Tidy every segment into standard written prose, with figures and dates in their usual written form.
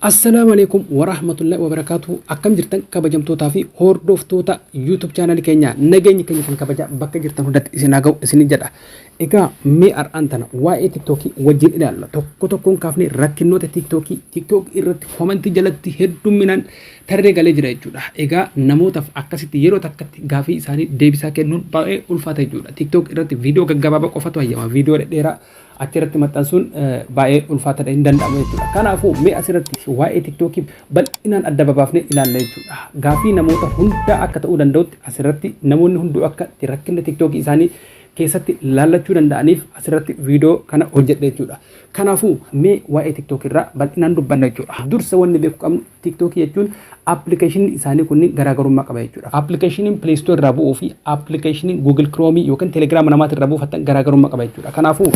Assalamualaikum warahmatullahi wabarakatuh. Akkam jirtan kabajamtootaa fi hordoftoota YouTube channel keenya nageenyi keenya kan kabaja bakka jirtan hundatti isin haa ga'u isin jedha. Egaa mee har'aan tana waa'ee TikTokii wajjin ilaalla. Tokko tokkoon kaafnee rakkinoota TikTok irratti komentii jalatti hedduminaan tarree galee jira jechuudha. Egaa namootaaf akkasitti yeroo takkatti gaafii isaanii deebisaa kennuun baay'ee ulfaata jechuudha. TikTok irratti viidiyoo gaggabaabaa qofatu hayyama. Viidiyoo dhedheeraa achirratti maxxansuun baay'ee ulfaataadha hin danda'amu jechuudha. Kanaafuu mee asirratti waa'ee TikTokii bal'inaan adda babaafnee ilaalla jechuudha. Gaafii namoota hundaa akka ta'uu danda'utti asirratti namoonni hunduu akka rakkina TikTokii isaanii keessatti laallachuu danda'aniif asirratti viidiyoo kana hojjedhe jechuudha. Kanaafuu mee waa'ee TikTok irraa bal'inaan dubbanna jechuudha. Dursa wanni beeku qabnu TikTok jechuun appilikeeshinii isaanii kunniin garaagarummaa qaba jechuudha. Appilikeeshiniin Play Store irraa bu'uu fi appilikeeshiniin Google Chrome yookaan Telegram namaati irraa buufatan garaagarummaa qaba jechuudha. Kanaafuu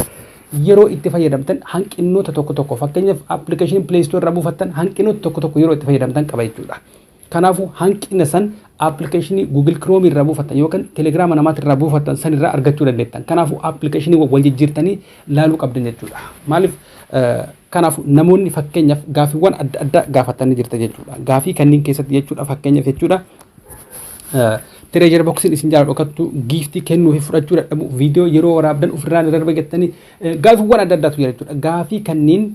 yeroo itti fayyadamtan hanqinoota tokko fakkeenyaaf appilikeeshinii Play Store irraa buufattan hanqinoota tokko yeroo itti fayyadamtan qaba jechuudha. Kanaafuu hanqina san appilikeeshinii Google Chrome irraa buufattan yookaan Telegram namaati irraa buufattan san irraa argachuu dandeettan. Kanaafuu appilikeeshinii wal jijjiirtanii laaluu qabdan jechuudha. Maaliif kanaafuu namoonni fakkeenyaaf gaafiiwwan adda addaa gaafatanii jirta jechuudha. Gaafii kanneen keessatti jechuudha fakkeenyaaf jechuudha. Treasure boxin isin jala dhokattu giiftii kennuu fi fudhachuu dadhabu viidiyoo yeroo waraabdan ofirraan darba jettanii gaafiiwwan adda addaatu jira jechuudha. Gaafii kanneen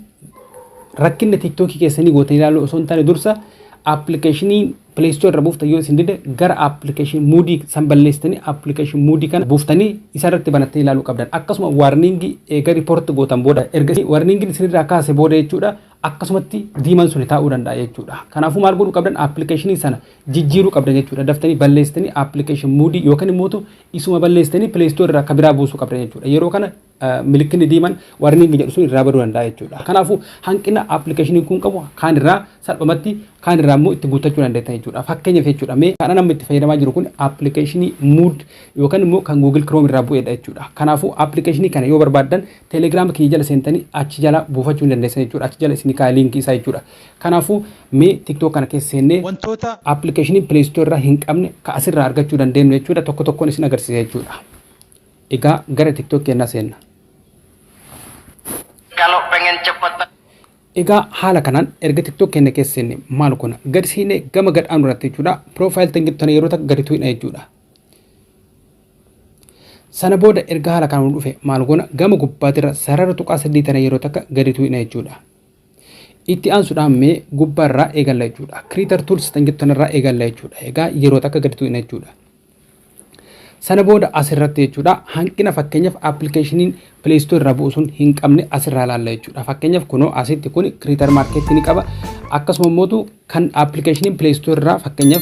rakkina TikTokii keessanii gootanii ilaaluu osoo hin taane dursa appilikeeshinii Play Store irraa buuftan yoo isin dide gara appilikeeshinii Moodii san balleessitanii appilikeeshinii Moodii kana buuftanii isarratti banattanii ilaaluu qabdan. Akkasuma warningii eega riipoorti gootan booda erga warningiin isinirraa kaase booda jechuudha. Akkasumatti diiman sun ta'uu danda'a jechuudha. Kanaafuu maal godhuu qabdan appilikeeshinii sana jijjiiruu qabdan jechuudha. Daftanii balleessitanii appilikeeshinii Moodii yookaan immoo isuma balleessitanii Play Store irraa kabiraa buusuu qabdan jechuudha. Yeroo kana milikni diiman warningi jedhu sun irraa baduu danda'a jechuudha. Kanaafuu hanqina appilikeeshiniin kun qabu kaan irraa salphumatti kaan irraa immoo itti guuttachuu dandeettan jechuudha. Fakkeenyaaf jechuudha mee kana namni itti fayyadamaa jiru kun appilikeeshinii Mood yookaan immoo kan Google Chrome irraa bu'eedha jechuudha. Kanaafuu appilikeeshinii kana yoo barbaaddan Telegram kiyya jala seentanii achi jala buufachuu dandeessan jechuudha. Achi jala isin kaa linkii isaa jechuudha. Kanaafuu mee TikTok kana keessa seennee wantoota appilikeeshinii Play Store irraa hin qabne ka asirraa argachuu dandeenyu jechuudha. Tokko tokkoon isin agarsiisa jechuudha. Egaa gara TikTok keenna seenna. Kalau pengen cepat Egaa haala kanaan erga TikTok keenya keessa seenne maal kuna gad siinee gama gad aanu irratti jechuudha. Profile tangittana yeroo takka gadi tu'ina jechuudha. Sana booda erga haala kanaan dhufe maal kuna gama gubbaatirra sarara tuqaa sadii tana yeroo takka gadi tu'ina jechuudha. Itti aansuudhaan mee gubbaarraa eegalla jechuudha. Creator Tools tangittana irraa eegalla jechuudha. Egaa yeroo takka gadi tu'ina jechuudha. Sana booda asirratti jechuudha hanqina fakkeenyaaf appilikeeshiniin Play Store irraa bu'u sun hin qabne asirraa ilaalla jechuudha. Fakkeenyaaf kunoo asitti kun Creator Market ni qaba. Akkasuma immoo kan appilikeeshiniin Play Store irraa fakkeenyaaf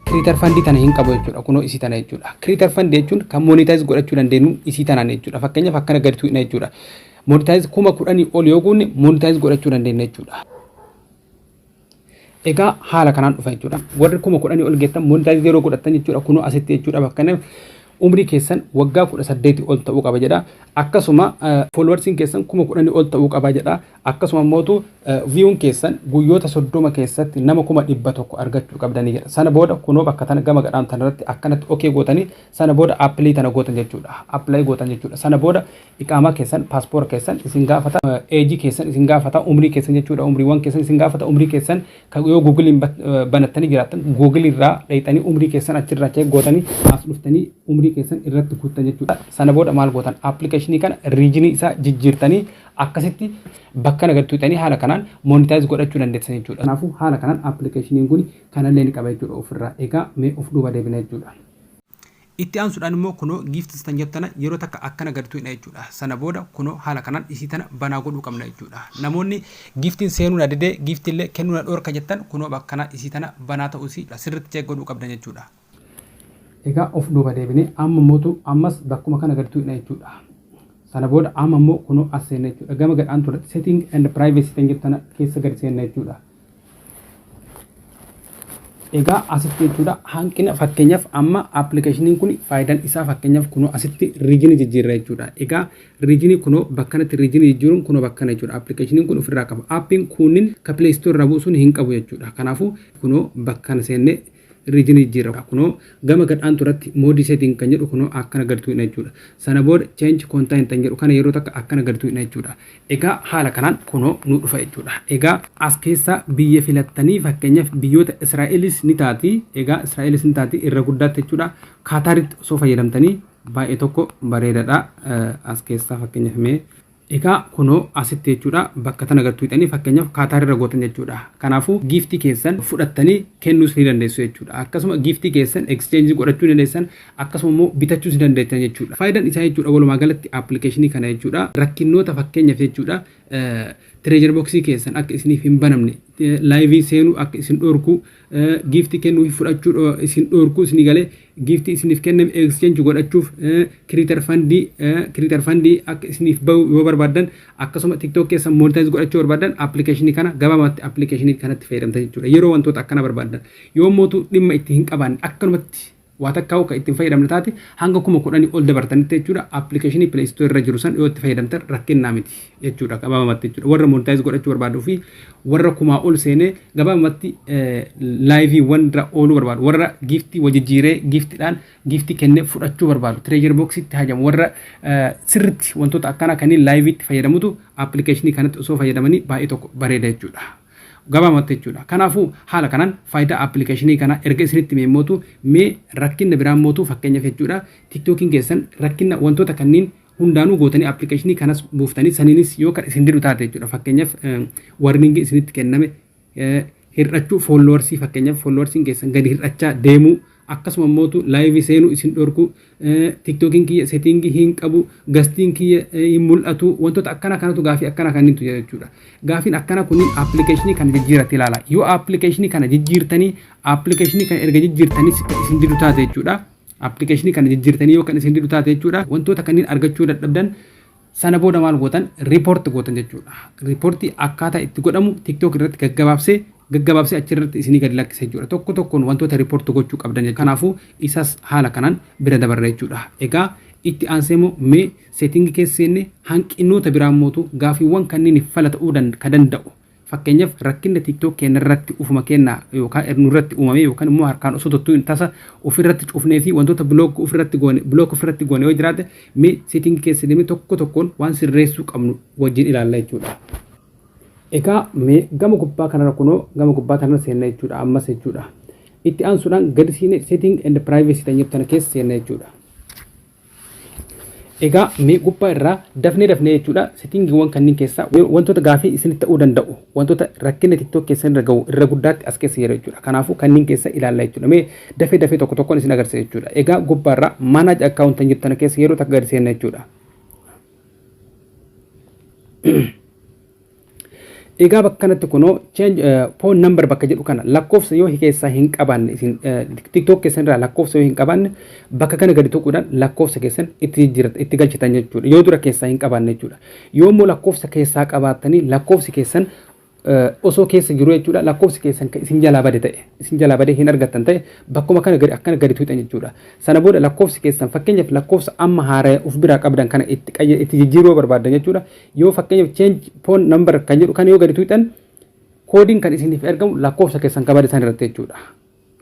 Creator Fund tana hin qabu jechuudha. Kunoo isii tana jechuudha. Creator Fund jechuun kan monetize godhachuu dandeenyu isii tanaan jechuudha. Fakkeenyaaf akkana gadi tu'ina jechuudha. Monetize 10,000 ol yoo guunne monetize godhachuu dandeenya jechuudha. Egaa haala kanaan dhufa jechuudha. Warri 10,000 ol geettan monetize yeroo godhatan jechuudha. Kunoo asitti jechuudha bakka umrii keessan waggaa 18 ol ta'uu qaba jedha. Akkasuma followersiin keessan 10,000 ol ta'uu qaba jedha. Akkasuma immoo viewun keessan guyyoota 30 keessatti nama 100,000 argachuu qabdanii jedha. Sana booda kunoo bakka tana gama gadhaan tanarratti akkanatti okay gootanii sana booda apply tana gootan jechuudha. Apply gootan jechuudha. Sana booda iqaamaa keessan paaspoora keessan isin gaafata age keessan isin gaafata umrii keessan jechuudha. Umriiwwan keessan isin gaafata umrii keessan yoo Google banattanii jiraattan Google irraa dhayxanii umrii keessan achirraa check gootanii as dhuftanii umrii keessan irratti kutan jechuudha. Sana booda maal gootan appilikeeshinii kana riijinii isaa jijjiirtanii akkasitti bakka nagartuu ta'anii haala kanaan monetize godhachuu dandeessan jechuudha. Kanaafuu haala kanaan appilikeeshiniin kun kanallee ni qaba jechuudha ofirraa. Egaa mee of duuba deebina jechuudha. Itti aansuudhaan immoo kunoo giiftis tan jettana yeroo takka akkana gadi tu'ina jechuudha. Sana booda kunoo haala kanaan isii tana banaa godhuu qabna jechuudha. Namoonni giiftiin seenuu na didee giiftillee kennuu na dhoorka jettan kunoo bakka kana isii tana banaa ta'uu sirriitti check godhuu qabdan jechuudha. Egaa of duuba deebinee amma mootu ammas bakkuma kana gadi tu'ina jechuudha. Sana booda amma immoo kunoo as seenna jechuudha. Gama gadhaan ture setting and privacy tan jettana keessa gadi seenna jechuudha. Egaa asitti jechuudha hanqina fakkeenyaaf amma appilikeeshiniin kun faayidaan isaa fakkeenyaaf kunoo asitti riijinii jijjiirra jechuudha. Egaa riijinii kunoo bakka kanatti riijinii jijjiiruun kunoo bakka kana jechuudha. Appilikeeshiniin kun ofirraa qaba. Aappiin kunniin ka Play Store irraa buusuun hin qabu jechuudha. Kanaafuu kunoo bakka kana seennee region jira kuno gama gadaan turatti modi setting kan jedhu kuno akkana gartuu ina jechuudha sana booda change content kan jedhu kana yeroo takka akkana gartuu ina jechuudha egaa haala kanaan kuno nu dhufa jechuudha egaa as keessa biyya filattanii fakkeenyaaf biyyoota Israa'elis ni taati egaa Israa'elis ni taati irra guddaatti jechuudha Qaataritti osoo fayyadamtanii baay'ee tokko bareedaadha as keessa fakkeenyaaf mee Eka kuno asitti jechuudha bakka tana gartuu hidhanii fakkeenyaaf Qaataar irra gootan jechuudha. Kanaafuu giiftii keessan fudhattanii kennuus ni dandeessu jechuudha. Akkasuma giiftii keessan exchange godhachuu ni dandeessan akkasuma immoo bitachuu ni dandeessan jechuudha. Faayidaan isaa jechuudha walumaa galatti appilikeeshinii kana jechuudha. Rakkinnoota fakkeenyaaf jechuudha treasure boxii keessan akka isiniif hin banamne laayivii seenuu akka isin dhorku giiftii kennuu fudhachuu isin dhorku isin galee giiftii isiniif kenname exchange godhachuuf creator fundii akka isiniif bahu yoo barbaadan akkasuma TikTok keessan monetize godhachuu barbaadan appilikeeshinii kana gabaabatti appilikeeshinii kanatti fayyadamtan jechuudha. Yeroo wantoota akkana barbaadan yoo mootu dhimma itti hin qabaanne akkanumatti waa takkaa'u kan ittiin fayyadamne taate hanga 10,000 ol dabartanitti jechuudha appilikeeshinii Play Store irra jiru san yoo itti fayyadamtan rakkinnaa miti jechuudha gabaabamatti jechuudha warra monetize godhachuu barbaaduu fi warra 1,000 ol seenee gabaabamatti laayivii irra ooluu barbaadu warra giiftii wajjijjiiree giiftiidhaan giiftii kennee fudhachuu barbaadu treasure boxitti hajamu warra sirriitti wantoota akkana kanneen laayiviitti fayyadamutu appilikeeshinii kanatti osoo fayyadamanii baay'ee tokko bareeda jechuudha. Gabaabamatti jechuudha. Kanaafuu haala kanaan faayidaa appilikeeshinii kana erga isinitti meemmootu mee rakkinna biraan mootu fakkeenyaaf jechuudha. TikTokiin keessan rakkinna wantoota kanneen hundaanuu gootanii appilikeeshinii kanas buuftanii saniinis yoo kan isin didu taate jechuudha. Fakkeenyaaf warningi isinitti kenname hir'achuu folloowarsii fakkeenyaaf folloowarsiin keessan gadi hir'achaa deemuu akkasuma mootu laayivii seenuu isin dhorku TikTokiin kiyya settingii hin qabu gastiin kiyya hin mul'atu wantoota akkana kanatu gaafii akkana kanniintu jechuudha. Gaafiin akkana kunniin appilikeeshinii kana jijjiirratti ilaala. Yoo appilikeeshinii kana jijjiirtanii appilikeeshinii kana erga jijjiirtanii isin didu taate jechuudha. Appilikeeshinii kana jijjiirtanii yoo kan isin didu taate jechuudha. Wantoota kanneen argachuu dadhabdan sana booda maal gootan riipoorti gootan jechuudha. Riipoortii akkaataa itti godhamu TikTok irratti gaggabaabsee achirratti isinii gadi lakkisa jechuudha. Tokko tokkoon wantoota riipoorti gochuu qabdan jechuudha. Kanaafuu isas haala kanaan bira dabarra jechuudha. Egaa itti aansee immoo mee seetingii keessa seenne hanqinoota biraan mootu gaafiiwwan kanneen fala ta'uu ka danda'u. Fakkeenyaaf rakkinna TikTok keenya irratti ufuma kennaa yookaan nurratti uumame yookaan immoo harkaan osoo tuttuu hin tasa ofirratti cufnee fi wantoota bilook ofirratti goone yoo jiraate mee seetingii keessa deemee tokko tokkoon waan sirreessuu qabnu wajjin ilaalla jechuudha. Egaa mee gama gubbaa kanarra kunoo gama gubbaa kanarra seenna jechuudha ammas jechuudha. Itti aansuudhaan gadi siine setting and privacy tan jettan keessa seenna jechuudha. Egaa mee gubbaa irraa dafnee jechuudha settingiiwwan kanneen keessaa wantoota gaafii isinitti ta'uu danda'u wantoota rakkinna TikTok keessan irra ga'u irra guddaatti as keessa jira jechuudha. Kanaafuu kanneen keessa ilaalla jechuudha. Mee dafee tokko tokkoon isin agarsiisa jechuudha. Egaa gubbaa irraa manage account tan jettan keessa yeroo takka gadi seenna jechuudha. Egaa bakka kanatti kunoo change phone number bakka jedhu kana lakkoofsa yoo keessaa hin qabaanne isin TikTok keessan irraa lakkoofsa yoo hin qabaanne bakka kana gadi tuquudhaan lakkoofsa keessan itti galchitan jechuudha. Yoo dura keessaa hin qabaanne jechuudha. Yoo immoo lakkoofsa keessaa qabaatanii lakkoofsi keessan osoo keessa jiru jechuudha lakkoofsi keessan isin jalaa bade hin argattan ta'e bakkuma kana akkana gadi tuqxan jechuudha. Sana booda lakkoofsi keessan fakkeenyaaf lakkoofsa amma haaraa uf biraa qabdan kana itti jijjiiruu barbaadan jechuudha. Yoo fakkeenyaaf change phone number kan jedhu kana yoo gadi tuqxan koodiin kan isiniif ergamu lakkoofsa keessan qabade san irratti jechuudha.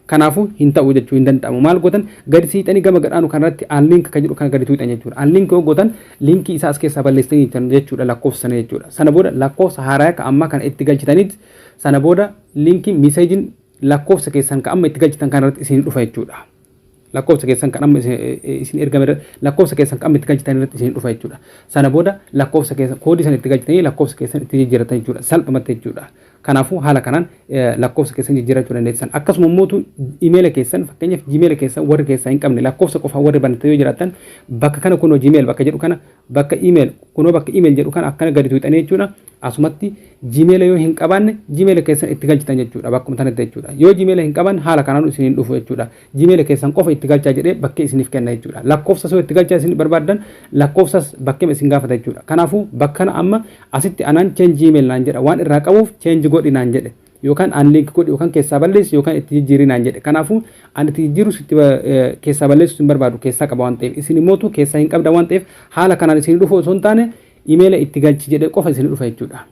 Kanaafuu hin ta'u jechuu hin danda'amu. Maal gootan gadi siixanii gama gadhaanu kanarratti aanliink kan jedhu kana gadi tuqxan jechuudha. Aanliink yoo gootan liinkii isaa as keessaa balleessanii jechuudha lakkoofsa sana jechuudha. Sana booda lakkoofsa haaraa ka amma kana itti galchitaniit sana booda liinkii miseejiin lakkoofsa keessan ka amma itti galchitan kanarratti isin dhufa jechuudha. Lakkoofsa keessan kan amma isin ergame lakkoofsa keessan kan amma itti galchitan irratti isin dhufa jechuudha. Sana booda lakkoofsa keessan koodii sana itti galchitanii lakkoofsa keessan itti jijjiiratan jechuudha. Salphumatti jechuudha. Kanaafuu haala kanaan lakkoofsa keessan jijjiirachuu dandeessan. Akkasuma immoo email keessan fakkeenyaaf Gmail keessan warri keessaa hin qabne lakkoofsa qofa warri banatanii yoo jiraatan bakka kana kunoo Gmail bakka jedhu kana bakka email kunoo bakka email jedhu kana akkana gadi tuqxanii jechuudha. Asumatti Gmail yoo hin qabaanne Gmail keessan itti galchitan jechuudha bakkuma tanatti jechuudha. Yoo Gmail hin qaban haala kanaan isin dhufu jechuudha. Gmail keessan qofa itti galchaa jedhee bakkee isiniif kenna jechuudha. Lakkoofsa soo itti galchaa isin barbaadan lakkoofsas bakkee isin gaafata jechuudha. Kanaafuu bakka kana amma asitti anaan change Gmail naan jedha waan irraa qabuuf change godhi naan jedhe yookaan aanliink godhi yookaan keessaa balleessi yookaan itti jijjiiri naan jedhe. Kanaafuu ani itti jijjiiru keessaa balleessu hin barbaadu keessaa qaba waan ta'eef isin immoo keessaa hin qabda waan ta'eef haala kanaan isin dhufu osoo hin taane email itti galchi jedhee qofa isin dhufa jechuudha.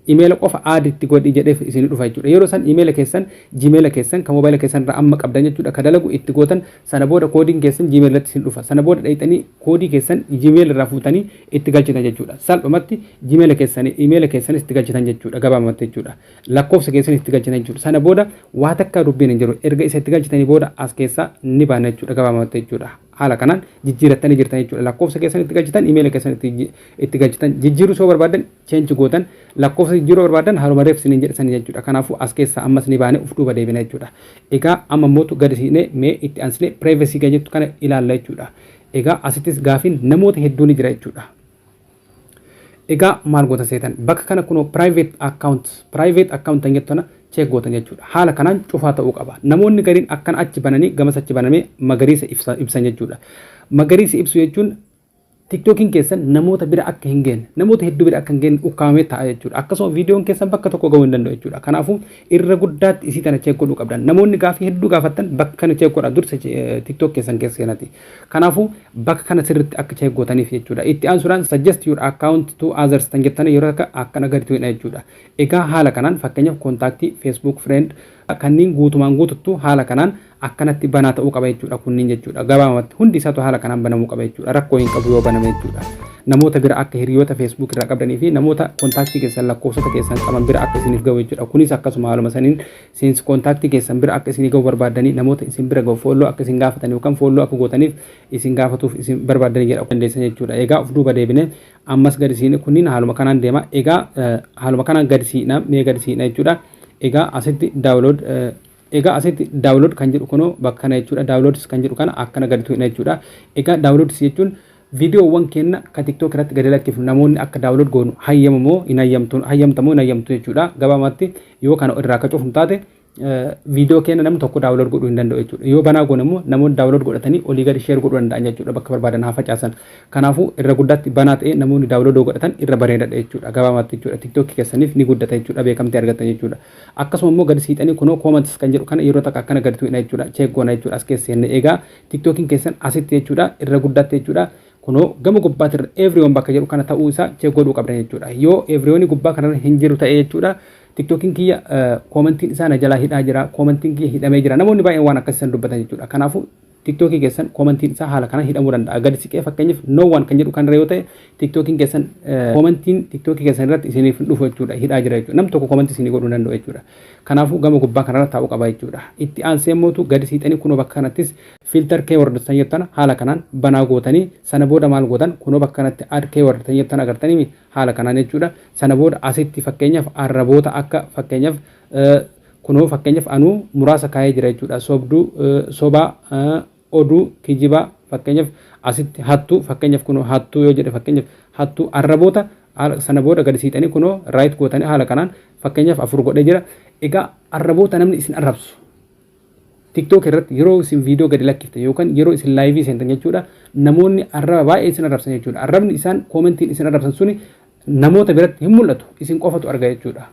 email qofa add itti godhi jedheef isin dhufa jechuudha. Yeroo san email keessan gmail keessan kan mobile keessan irraa amma qabdan jechuudha. Ka dalagu itti gootan sana booda koodiin keessan gmail irratti isin dhufa. Sana booda dhayxanii koodii keessan gmail irraa fuutanii itti galchitan jechuudha. Salphumatti gmail keessan email keessan itti galchitan jechuudha. Gabaabumatti jechuudha. Lakkoofsa keessan itti galchitan jechuudha. Sana booda waa takka dubbiin hin jiru. Erga isa itti galchitanii booda as keessaa ni baana jechuudha. Gabaabumatti jechuudha. Haala kanaan jijjiirattanii jirtan jechuudha. Lakkoofsa keessan itti galchitan email keessan itti galchitan jijjiiruu soo barbaadan change gootan lakkoofsa jijjiiruu barbaadan haaluma reef sinin jedhan jechuudha. Kanaafuu as keessa ammas ni baane uf duuba deebina jechuudha. Egaa amma mootu gadi siinee mee itti aansine privacy ga jettu kana ilaalla jechuudha. Egaa asittis gaafiin namoota hedduu ni jira jechuudha. Egaa maal goota seetan bakka kana kunoo private account jettu kana check gootan jechuudha. Haala kanaan cufaa ta'uu qaba. Namoonni gariin akkan achi bananii gamas achi banamee magariisa ibsan jechuudha. Magariisa ibsu jechuun TikTokin keessan namoota bira akka hin geenne namoota hedduu bira akka hin geenne ukkaamee ta'a jechuudha. Akkasuma viidiyoon keessan bakka tokko gahuu hin danda'u jechuudha. Kanaafuu irra guddaatti isii tana check godhuu qabdan. Namoonni gaafii hedduu gaafattan bakka kana check godhaa dursa TikTok keessan keessa seenati. Kanaafuu bakka kana sirriitti akka check gootaniif jechuudha. Itti aansuudhaan suggest your account to others tan jettanii yeroo akkana gadi tu'ina jechuudha. Egaa haala kanaan fakkeenyaaf kontaaktii Facebook friend kanneen guutumaan guututtu haala kanaan akkanatti banaa ta'uu qaba jechuudha. Kunniin jechuudha. Gabaabumatti hundi isaatu haala kanaan banamuu qaba jechuudha. Rakkoo hin qabu yoo baname jechuudha. Namoota bira akka hiriyoota Facebook irraa qabdanii fi namoota kontaaktii keessan lakkoofsota keessan qaban bira akka isiniif gahu jechuudha. Kunis akkasuma haaluma saniin seensi kontaaktii keessan bira akka isinii gahu barbaadanii namoota isin bira gahu folloo akka isin gaafatan yookaan folloo akka gootaniif isin gaafatuuf isin barbaadanii jedha dandeessan jechuudha. Egaa of duuba deebine ammas gadi siine kunniin haaluma kanaan deema. Egaa haaluma kanaan gadi siina mee gadi siina jechuudha. Egaa asitti download kan jedhu kunoo bakka kana jechuudha. Downloads kan jedhu kana akkana gadi tu'ina jechuudha. Egaa downloads jechuun viidiyoowwan keenya ka TikTok irratti gadi lakkifnu namoonni akka download goonu hayyamamoo hin hayyamtu jechuudha. Gabaabumatti yoo kana irraa akka cufnu taate viidiyoo keenya namni tokko download godhuu hin danda'u jechuudha. Yoo banaa goone immoo namoonni download godhatanii olii gadi share godhuu danda'an jechuudha. Bakka barbaadan haa facaasan. Kanaafuu irra guddaatti banaa ta'ee namoonni download godhatan irra bareedaadha jechuudha. Gabaabumatti jechuudha. TikTok keessaniif ni guddata jechuudha. Beekamtii argatan jechuudha. Akkasuma immoo gadi siixanii kunoo comments kan jedhu kana yeroo takka akkana gadi tu'ina jechuudha. Check goona jechuudha. As keessa seenne egaa TikTokin keessan asitti jechuudha. Irra guddaatti jechuudha. Kunoo gama gubbaatti irra everyone bakka jedhu kana ta'uu isaa check godhuu qabdan jechuudha. Yoo everyone gubbaa kanarra hin jiru ta'ee jechuudha. TikTokin kiyya commentiin isaa na jalaa hidhaa jira. Commentiin kiyya hidhamee jira. Namoonni baay'een waan akkasiin dubbatan jechuudha. Kanaafuu TikTokii keessan commentiin isaa haala kana hidhamuu danda'a. Gadi siqee fakkeenyaaf no one kan jedhu kan yoo ta'e TikTokin keessan commentiin TikTokii keessan irratti isiniif dhufu jechuudha. Hidhaa jira jechuudha. Nam tokko commentii isinii godhuu danda'u jechuudha. Kanaafuu gama gubbaa kanarra taa'uu qaba jechuudha. Itti aansee mootu gadi siixanii kunoo bakka kanattis filter keyword tan jettan haala kanaan banaa gootanii sana booda maal gootan kunoo bakka kanatti add keyword tan jettan agartanii haala kanaan jechuudha. Sana booda asitti fakkeenyaaf arraboota akka fakkeenyaaf kunoo fakkeenyaaf anuu muraasa kaayee jira jechuudha. Sobduu sobaa oduu kijibaa fakkeenyaaf asitti hattuu fakkeenyaaf kunoo hattuu yoo jedhe fakkeenyaaf hattuu arraboota sana booda gadi siixanii kunoo right gootanii haala kanaan fakkeenyaaf afur godhee jira. Egaa arraboota namni isin arrabsu TikTok irratti yeroo isin viidiyoo gadi lakkifte yookaan yeroo isin live seentan jechuudha. Namoonni arraba baay'ee isin arrabsan jechuudha. Arrabni isaan commentiin isin arrabsan suni namoota biratti hin mul'atu isin qofatu arga jechuudha.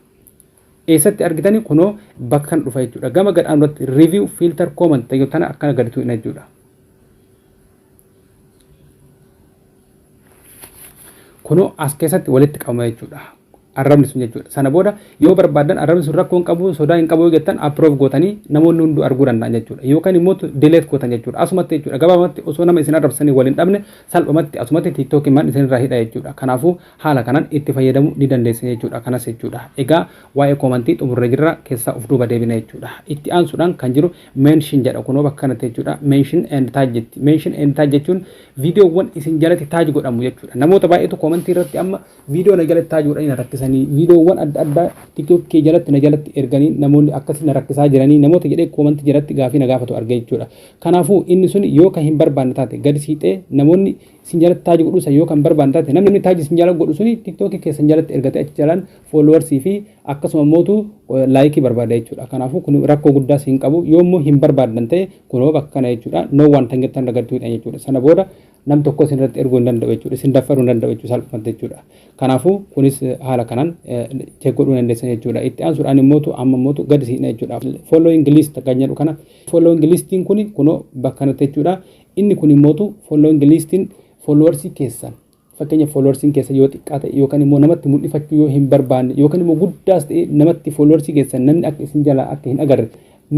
Eessatti argitanii kunoo bakka kan dhufa jechuudha. Gama gadhaan irratti review filter comment tayyotana akkana gadi tu'ina jechuudha. Kunoo as keessatti walitti qabama jechuudha. Arrabni sun jechuudha. Sana booda yoo barbaadan arrabni sun rakkoo hin qabu sodaa hin qabu jettan approve gootanii namoonni hunduu arguu danda'an jechuudha. Yookaan immoo delete gootan jechuudha. Asumatti jechuudha. Gabaabumatti osoo nama isin arrabsanii waliin dhabne salphumatti asumatti TikTok man isin irraa hidha jechuudha. Kanaafuu haala kanaan itti fayyadamuu ni dandeessan jechuudha. Kanas jechuudha. Egaa waa'ee commentii xumurree jirra keessaa of duuba deebina jechuudha. Itti aansuudhaan kan jiru mention jedha kunoo bakka kanatti jechuudha. Mention and tag jetti. Mention and tag jechuun viidiyoowwan isin jalatti taaj godhamu jechuudha. Namoota baay'eetu commentii irratti amma viidiyoo na jalatti taaj godhanii na rakkisanii viidiyoowwan adda addaa TikTok kee jalatti na jalatti erganii namoonni akkasii na rakkisaa jiranii namoota jedhee commentii jalatti gaafii na gaafatu arga jechuudha. Kanaafuu inni sun yoo kan hin barbaanne taate gadi siixee namoonni isin jalatti taaj godhu san yoo kan barbaanne taate namni taaj isin jalatti godhu suni TikTok keessan jalatti ergatee achi jalaan followers fi akkasuma mootu like barbaada jechuudha. Kanaafuu kun rakkoo guddaa hin qabu yoommoo hin barbaadan ta'e kunoo bakka kana jechuudha. No one tan jettan dagadduudha jechuudha. Sana booda nam tokko isin irratti erguu hin danda'u jechuudha. Isin daffaruu hin danda'u jechuudha salphumatti jechuudha. Kanaafuu kunis haala kanaan check godhuu dandeessan jechuudha. Itti aansuudhaan immootu amma immootu gadi siina jechuudha. Following list kan jedhu kana following listiin kunoo bakka kanatti jechuudha. Inni kun immootu following listiin followers keessan fakkeenya followersiin keessa yoo xiqqaate yookaan immoo namatti mul'ifachuu yoo hin barbaanne yookaan immoo guddaas ta'e namatti followersii keessa namni akka isin jalaa akka hin agarre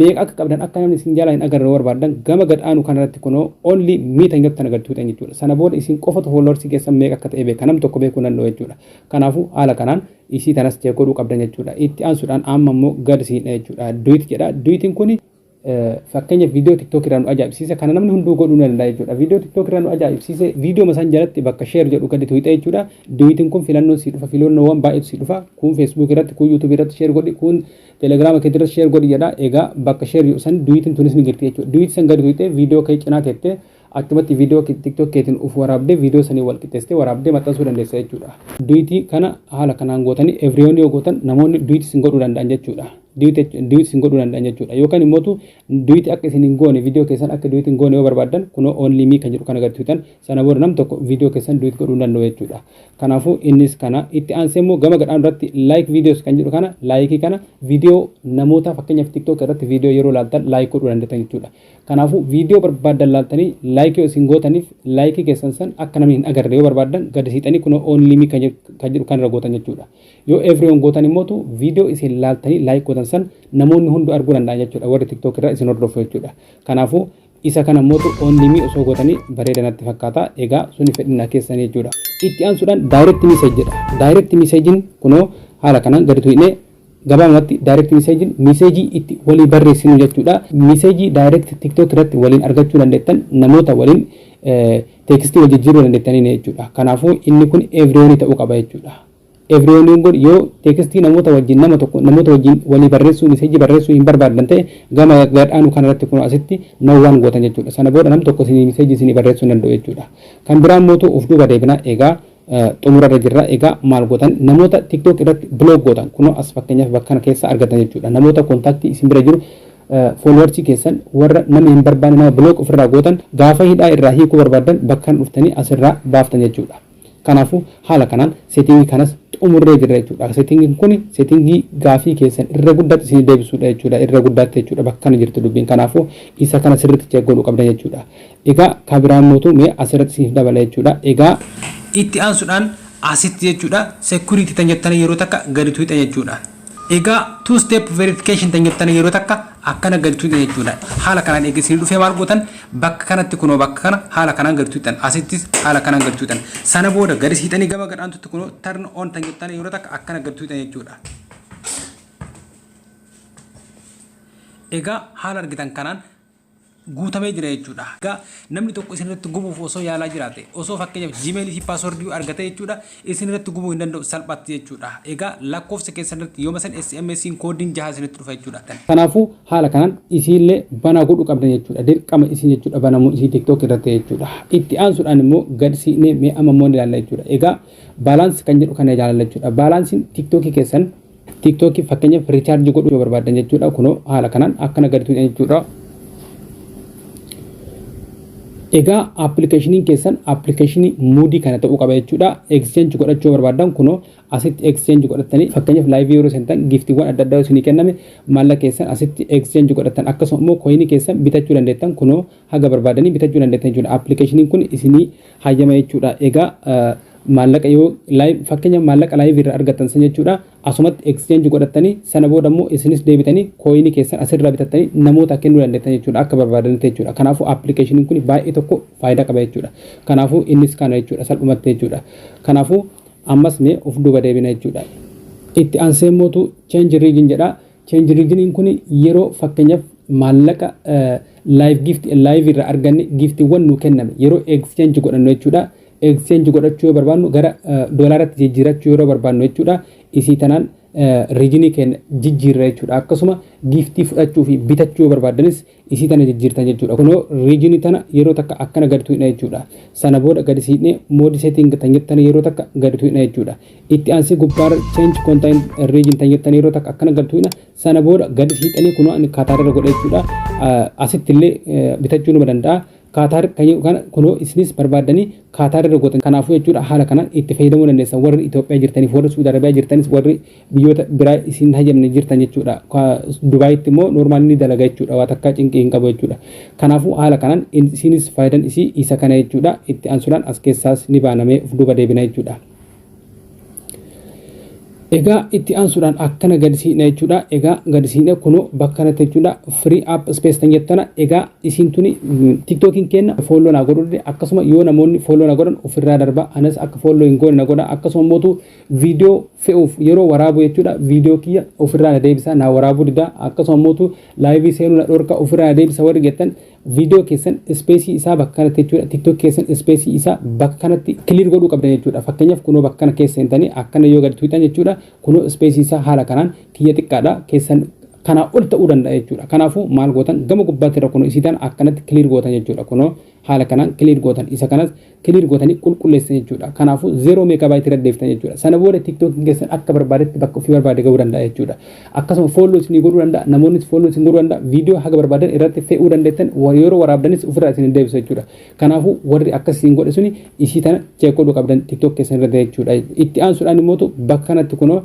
meeqa akka qabdan akka namni isin jalaa hin agarre barbaadan gama gad aanu kanarratti kunoo only miita hin gattan agartuu ta'an jechuudha. Sana booda isin qofatu followersii keessa meeqa akka ta'e beeka nam tokko beekuu danda'u jechuudha. Kanaafuu haala kanaan isii tanas check godhuu qabdan jechuudha. Itti aansuudhaan amma immoo gad siinaa jechuudha. Duit jedha. Duitiin kuni fakkeenya viidiyoo TikTok irraa nu ajaa'ibsiise kana namni hunduu godhuu danda'a jechuudha. Viidiyoo TikTok irraa nu ajaa'ibsiise viidiyoo masan jalatti bakka share jedhu gadi tuuta jechuudha. Duitiin kun filannoon si dhufa filannoowwan baay'eetu si dhufa kun Facebook irratti kun YouTube irratti share godhi kun Telegram irratti share godhi jedha. Egaa bakka share yoo san duitiin tunis ni girti jechuudha. Duitii san gadi tuutee viidiyoo kee cinaa teettee achumatti viidiyoo TikTok keetiin uf waraabdee viidiyoo sanii wal qixxeessitee waraabdee maxxansuu dandeessa jechuudha. Duitii kana haala kanaan gootanii everyone yoo gootan namoonni duitii sin godhuu danda'an jechuudha. Duitii sin godhuu danda'an jechuudha. Yookaan immoo duitii akka isin hin goone viidiyoo keessan akka duitii hin goone yoo barbaadan kunoo only me kan jedhu kana gadi tuutan sana booda nam tokko viidiyoo keessan duitii godhuu danda'u jechuudha. Kanaafuu innis kana itti aansee immoo gama gadhaan irratti like videos kan jedhu kana laayikii kana viidiyoo namoota fakkeenyaaf TikTok irratti viidiyoo yeroo laaltan laayik godhuu dandeettan jechuudha. Kanaafuu viidiyoo barbaadan laaltanii laayikii isin gootaniif laayikii keessan san akka namni hin agarre yoo barbaadan gadi siixanii kunoo only me kan jedhu kanarra gootan jechuudha. Yoo everyone gootan immoo viidiyoo isin laaltanii laayik gootan san namoonni hundi arguu danda'an jechuudha. Warri TikTok irraa isin hordofu jechuudha. Kanaafuu isa kana immoo only me osoo gootanii bareeda natti fakkaata. Egaa suni fedhina keessanii jechuudha. Itti aansuudhaan direct message jedha. Direct messagein kunoo haala kanaan gadi tuu'inee gabaabumatti direct message itti walii barreessinu jechuudha. Message direct TikTok irratti waliin argachuu dandeettan namoota waliin tekstii wal jijjiiruu dandeettaniin jechuudha. Kanaafuu inni kun everyone ta'uu qaba jechuudha. Everyone kun yoo tekstii namoota wajjin namoota wajjin walii barreessuu message barreessuu hin barbaadan ta'e gama gadhaanu kanarratti kun asitti no one gootan jechuudha. Sana booda nam tokko isin message isin barreessuu danda'u jechuudha. Kan biraan mootu of duuba deebina egaa xumurarra jirra. Egaa maal gootan namoota TikTok irratti blog gootan kunoo as fakkeenyaaf bakka kana keessa argatan jechuudha. Namoota kontaaktii isin bira jiru followersii keessan warra nama hin barbaanne nama blog ofirraa gootan gaafa hidhaa irraa hiikuu barbaadan bakkan dhuftanii asirraa baaftan jechuudha. Kanaafuu haala kanaan seetingii kanas xumurree jirra jechuudha. Seetingiin kun seetingii gaafii keessan irra guddaatti isin deebisuudha jechuudha. Irra guddaatti jechuudha bakka kana jirtu dubbiin. Kanaafuu isa kana sirriitti check godhuu qabdan jechuudha. Egaa kabiraan mootu mee asirratti isiniif dabala jechuudha. Egaa itti aansuudhaan asitti jechuudha security tan jettanii yeroo takka gadi tuuta jechuudha. Egaa two step verification tan jettanii yeroo takka akkana gadi tuuta jechuudha. Haala kanaan eegisanii dhufee maal gootan bakka kanatti kunoo bakka kana haala kanaan gadi tuutan asittis haala kanaan gadi tuutan sana booda gadi siixanii gama gadhaantutti kunoo turn on tan jettanii yeroo takka akkana gadi tuutan jechuudha. Egaa haala argitan kanaan guutamee jira jechuudha. Egaa namni tokko isinirratti gubuuf osoo yaalaa jiraate osoo fakkeenyaaf Gmail fi password argate jechuudha isinirratti gubuu hin danda'u salphaatti jechuudha. Egaa lakkoofsa keessanirratti yoo masan SMS koodiin jaha isinitti dhufa jechuudha. Kanaafuu haala kanaan isiillee banaa godhuu qabdan jechuudha. Dirqama isin jechuudha banamuu isii TikTok irratti jechuudha. Itti aansuudhaan immoo gad siinee mee amma immoo ilaalla jechuudha. Egaa baalaansi kan jedhu kana ilaalla jechuudha. Baalaansiin TikTok keessan TikTok fakkeenyaaf recharge godhuu yoo barbaadan jechuudha. Kunoo haala kanaan akkana gadi tuutan jechuudha. Egaa applicationin keessan applicationii moodii kana ta'uu qaba jechuudha. Exchange godhachuu barbaadan kunoo asitti exchange godhatanii fakkeenyaaf live yeroo seentan giftiiwwan adda addaa isinii kenname maallaqa keessan asitti exchange godhatan akkasuma immoo coinii keessan bitachuu dandeettan kunoo haga barbaadanii bitachuu dandeettan jechuudha. Applicationin kun isinii hayyama jechuudha. Egaa maallaqa yoo live fakkeenyaaf maallaqa live irraa argatan san jechuudha. Asumatti exchange godhatanii sana booda immoo isinis deebitanii coinii keessan asirraa bitatanii namoota kennuu dandeettan jechuudha akka barbaadanitti jechuudha. Kanaafuu applicationin kun baay'ee tokko faayidaa qaba jechuudha. Kanaafuu innis kana jechuudha salphumatti jechuudha. Kanaafuu ammas mee of duuba deebina jechuudha. Itti aansee mootu change region jedha. Change regionin kun yeroo fakkeenyaaf maallaqa live gift live irraa arganne giftiiwwan nu kenname yeroo exchange godhannu jechuudha. Exchange godhachuu yoo barbaannu gara doolaaratti jijjiirachuu yeroo barbaannu jechuudha. Isii tanaan regionii keenya jijjiirra jechuudha. Akkasuma giftii fudhachuu fi bitachuu yoo barbaadanis isii tana jijjiirtan jechuudha. Kunoo regionii tana yeroo takka akkana gadi tuu'ina jechuudha. Sana booda gadi siinee moodi setting tan jettan yeroo takka gadi tuu'ina jechuudha. Itti aansee gubbaarra change content region tan jettan yeroo takka akkana gadi tuu'ina sana booda gadi siixanii kunoo ani kaataarra godha jechuudha. Asitti illee bitachuu numa danda'a. Qatar kan kuno isinis barbaadanii Qatar irra gootan kanaafuu jechuudha haala kanaan itti fayyadamuu dandeessan warri Itoophiyaa jirtaniif warri Saudi Arabiyaa jirtanis warri biyyoota biraa isin hayyamne jirtan jechuudha Dubaayitti immoo normaali ni dalaga jechuudha waa takka cinqii hin qabu jechuudha kanaafuu haala kanaan isinis faayidaan isii isa kana jechuudha itti aansuudhaan as keessaas ni baanamee of duuba deebina jechuudha. Egaa itti aansuudhaan akkana gadisiidha jechuudha. Egaa gadisiidha kuno bakka kanatti jechuudha free app space tan jettana egaa isin tuni TikTokin kenna follow na godhude akkasuma yoo namoonni follow na godhan ofirraa darba anas akka follow hin goone na godha akkasuma mootu video fe'uuf yeroo waraabu jechuudha video kiyya ofirraa na deebisa na waraabu dida akkasuma mootu live seenuu na dhorka ofirraa na deebisa warri jettan video keessan space isaa bakka kanatti jechuudha TikTok keessan space isaa bakka kanatti clear godhuu qabdan jechuudha fakkeenyaaf kuno bakka kana keessa hintanii akkana yoo gadi tuutan jechuudha kuno space isaa haala kanaan kiyya xiqqaadha keessan kana ol ta'uu danda'a jechuudha kanaafuu maal gootan gama gubbaatti irra kuno isiitan akkanatti clear gootan jechuudha kuno haala kanaan clear gootan isa kanas clear gootanii qulqulleessan jechuudha kanaafuu 0 megabyte irra deeftan jechuudha sana booda TikTok keessan akka barbaadetti bakka ofii barbaade ga'uu danda'a jechuudha akkasuma follow isin godhuu danda'a namoonni follow isin godhuu danda'a video haga barbaadan irratti fe'uu dandeettan yeroo waraabdanis ofirraa isin deebisu jechuudha kanaafuu warri akkasiin godhe suni isii tana check godhuu qabdan TikTok keessan irratti jechuudha itti aansuudhaan immoo bakka kanatti kunoo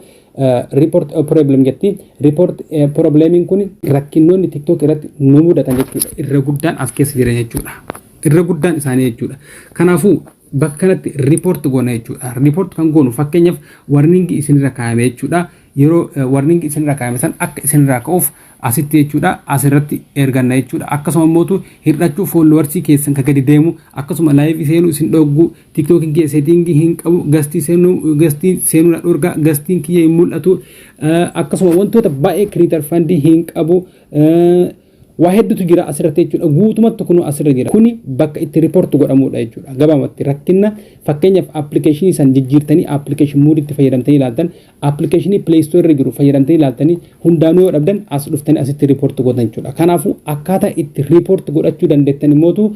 report problem jetti report problemin kun rakkinnoonni TikTok irratti nu mudatan jechuudha irra guddaan as keessa jiran jechuudha irra guddaan isaanii jechuudha kanaafuu bakka kanatti report goona jechuudha report kan goonu fakkeenyaaf warning isinirra kaa'ame jechuudha yeroo warning isinirra kaa'ame san akka isinirra ka'uuf asitti jechuudha asirratti erganna jechuudha akkasuma mootu hirdhachuu followers keessan ka gadi deemu akkasuma live seenuu isin dhoggu TikTokin kee setting hin qabu gastii seenuu na dhorga gastiin kiyya hin mul'atu akkasuma wantoota baay'ee creator fund hin qabu waa hedduutu jira asirratti jechuudha guutumatti kunu asirra jira kuni bakka itti report godhamudha jechuudha gabaamatti rakkinna fakkeenyaaf application san jijjiirtanii application mode itti fayyadamtanii ilaaltan application play store irra jiru fayyadamtanii ilaaltanii hundaanuu yoo dhabdan as dhuftanii asitti report godhan jechuudha kanaafuu akkaataa itti report godhachuu dandeettan immoo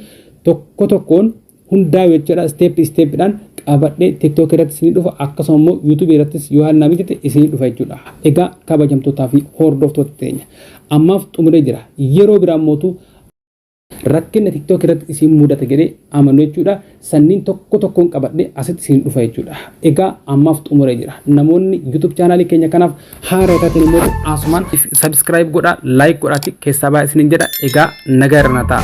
tokko tokkoon hundaa jechuudha step dhaan qabadhee TikTok irratti isin dhufa akkasuma immoo YouTube irrattis yoo haalna mitite isin dhufa jechuudha egaa kabajamtootaa fi hordoftoota teenya ammaaf xumuree jira yeroo biraa mootu rakkinna TikTok irratti isin mudata jedhee amanu jechuudha sanniin tokko tokkoon qabadhee asitti isin dhufa jechuudha egaa ammaaf xumuree jira namoonni YouTube channel keenya kanaaf haaraa taatan immoo asumaan subscribe godhaa like godhaati keessaa baay'ee isin jedha egaa nagaa irra ta'a